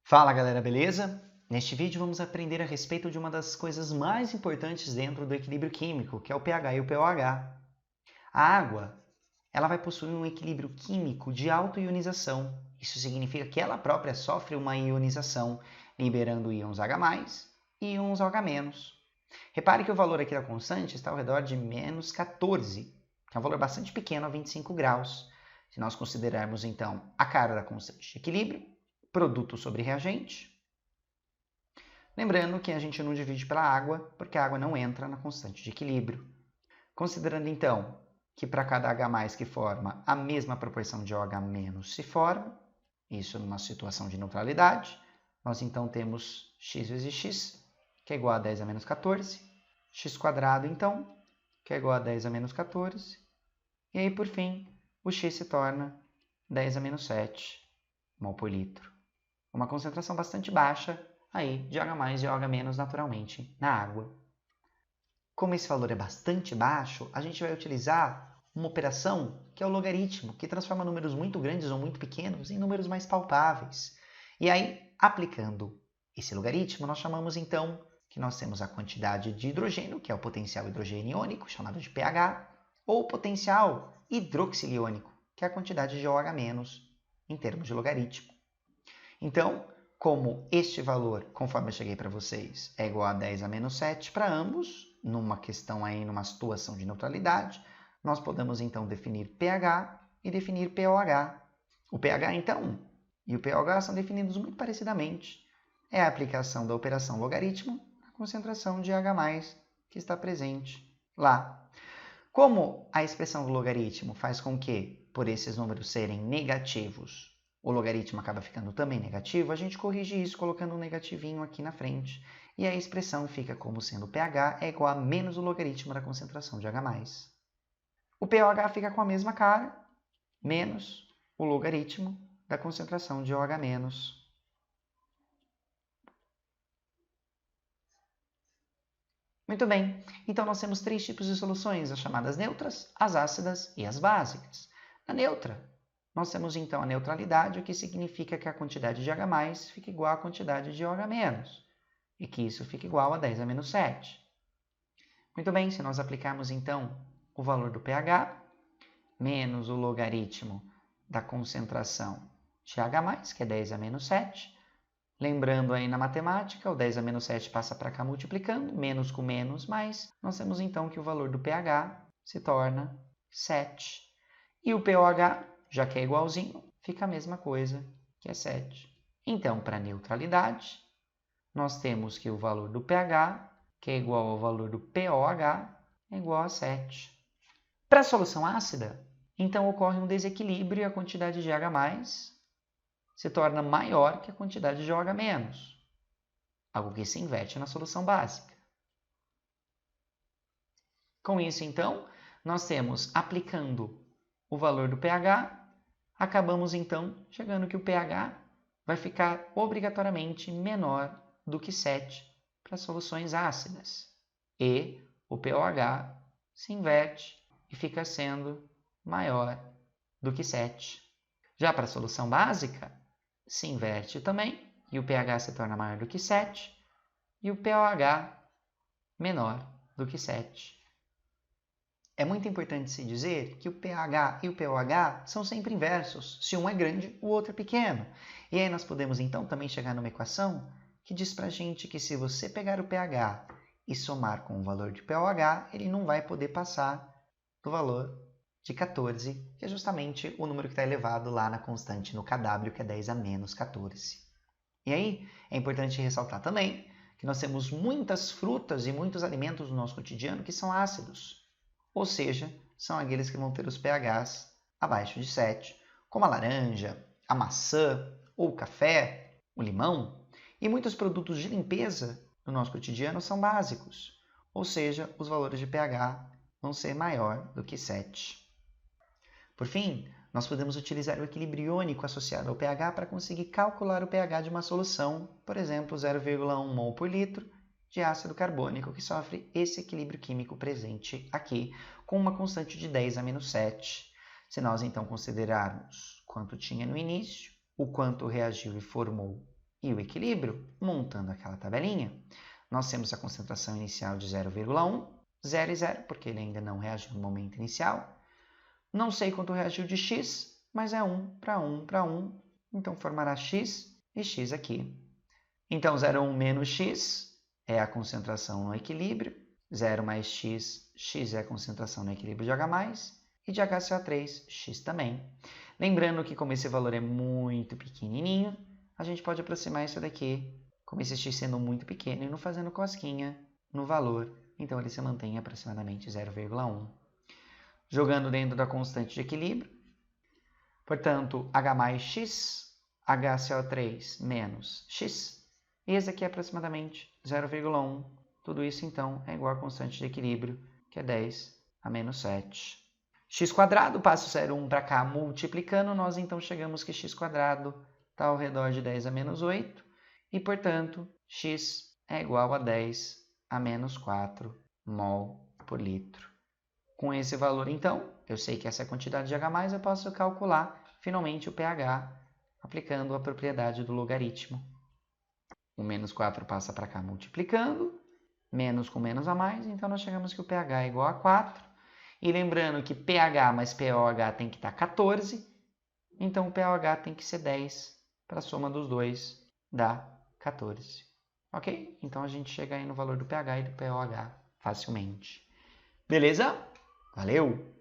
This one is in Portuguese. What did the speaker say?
Fala galera, beleza? Neste vídeo vamos aprender a respeito de uma das coisas mais importantes dentro do equilíbrio químico, que é o pH e o pOH. A água, ela vai possuir um equilíbrio químico de autoionização. Isso significa que ela própria sofre uma ionização, liberando íons H+, e íons OH-. Repare que o valor aqui da constante está ao redor de menos 14, que é um valor bastante pequeno a 25 graus. Se nós considerarmos então a cara da constante de equilíbrio, produto sobre reagente. Lembrando que a gente não divide pela água, porque a água não entra na constante de equilíbrio. Considerando então que para cada H+ que forma, a mesma proporção de OH- se forma, isso numa situação de neutralidade, nós então temos x vezes x, que é igual a 10 a menos 14, x² então, que é igual a 10 a menos 14, e aí por fim, o x se torna 10 a menos 7 mol por litro. Uma concentração bastante baixa aí de H+ e OH- naturalmente na água. Como esse valor é bastante baixo, a gente vai utilizar uma operação que é o logaritmo, que transforma números muito grandes ou muito pequenos em números mais palpáveis. E aí, aplicando esse logaritmo, nós chamamos então que nós temos a quantidade de hidrogênio, que é o potencial hidrogênio iônico, chamado de pH, ou o potencial hidroxiliônico, que é a quantidade de OH- em termos de logaritmo. Então, como este valor, conforme eu cheguei para vocês, é igual a 10 a menos 7 para ambos, numa questão aí, numa situação de neutralidade, nós podemos então definir pH e definir pOH. O pH, então, e o pOH são definidos muito parecidamente. É a aplicação da operação logaritmo na concentração de H+, que está presente lá. Como a expressão do logaritmo faz com que, por esses números serem negativos, o logaritmo acaba ficando também negativo, a gente corrige isso colocando um negativinho aqui na frente. E a expressão fica como sendo pH é igual a menos o logaritmo da concentração de H+. O pOH fica com a mesma cara, menos o logaritmo da concentração de OH-. Muito bem, então nós temos três tipos de soluções, as chamadas neutras, as ácidas e as básicas. Na neutra, nós temos então a neutralidade, o que significa que a quantidade de H+ fica igual à quantidade de OH-, e que isso fica igual a 10 a menos 7. Muito bem, se nós aplicarmos então o valor do pH, menos o logaritmo da concentração de H+, que é 10 a menos 7, lembrando aí na matemática, o 10 a menos 7 passa para cá multiplicando, menos com menos, mais, nós temos então que o valor do pH se torna 7. E o pOH, já que é igualzinho, fica a mesma coisa, que é 7. Então, para neutralidade, nós temos que o valor do pH, que é igual ao valor do pOH, é igual a 7. Para a solução ácida, então ocorre um desequilíbrio e a quantidade de H+ se torna maior que a quantidade de OH-, algo que se inverte na solução básica. Com isso, então, nós temos, aplicando o valor do pH, acabamos, então, chegando que o pH vai ficar obrigatoriamente menor do que 7 para soluções ácidas. E o pOH se inverte e fica sendo maior do que 7. Já para a solução básica, se inverte também, e o pH se torna maior do que 7, e o pOH menor do que 7. É muito importante se dizer que o pH e o pOH são sempre inversos. Se um é grande, o outro é pequeno. E aí nós podemos então também chegar numa equação que diz para a gente que se você pegar o pH e somar com o valor de pOH, ele não vai poder passar do valor de 14, que é justamente o número que está elevado lá na constante no kW, que é 10 a menos 14. E aí, é importante ressaltar também que nós temos muitas frutas e muitos alimentos no nosso cotidiano que são ácidos, ou seja, são aqueles que vão ter os pHs abaixo de 7, como a laranja, a maçã ou o café, o limão, e muitos produtos de limpeza no nosso cotidiano são básicos, ou seja, os valores de pH vão ser maior do que 7. Por fim, nós podemos utilizar o equilíbrio iônico associado ao pH para conseguir calcular o pH de uma solução, por exemplo, 0,1 mol por litro de ácido carbônico, que sofre esse equilíbrio químico presente aqui, com uma constante de 10 a menos 7. Se nós então considerarmos quanto tinha no início, o quanto reagiu e formou e o equilíbrio, montando aquela tabelinha. Nós temos a concentração inicial de 0,1, 0 e 0, porque ele ainda não reagiu no momento inicial. Não sei quanto reagiu de x, mas é 1 para 1 para 1, então formará x e x aqui. Então, 0,1 menos x é a concentração no equilíbrio, 0 mais x, x é a concentração no equilíbrio de H+, e de HCO3, x também. Lembrando que como esse valor é muito pequenininho, a gente pode aproximar isso daqui, como esse x sendo muito pequeno e não fazendo cosquinha no valor, então ele se mantém em aproximadamente 0,1. Jogando dentro da constante de equilíbrio, portanto, H mais x, HCO3 menos x, e esse aqui é aproximadamente 0,1. Tudo isso, então, é igual à constante de equilíbrio, que é 10 a menos 7. x², passa o 0,1 para cá multiplicando, nós então chegamos que x² está ao redor de 10 a menos 8, e, portanto, x é igual a 10 a menos 4 mol por litro. Com esse valor, então, eu sei que essa é a quantidade de H+, eu posso calcular, finalmente, o pH, aplicando a propriedade do logaritmo. O menos 4 passa para cá multiplicando, menos com menos a mais, então nós chegamos que o pH é igual a 4. E lembrando que pH mais pOH tem que estar 14, então o pOH tem que ser 10, para a soma dos dois dá 14. Ok? Então a gente chega aí no valor do pH e do pOH facilmente. Beleza? Valeu!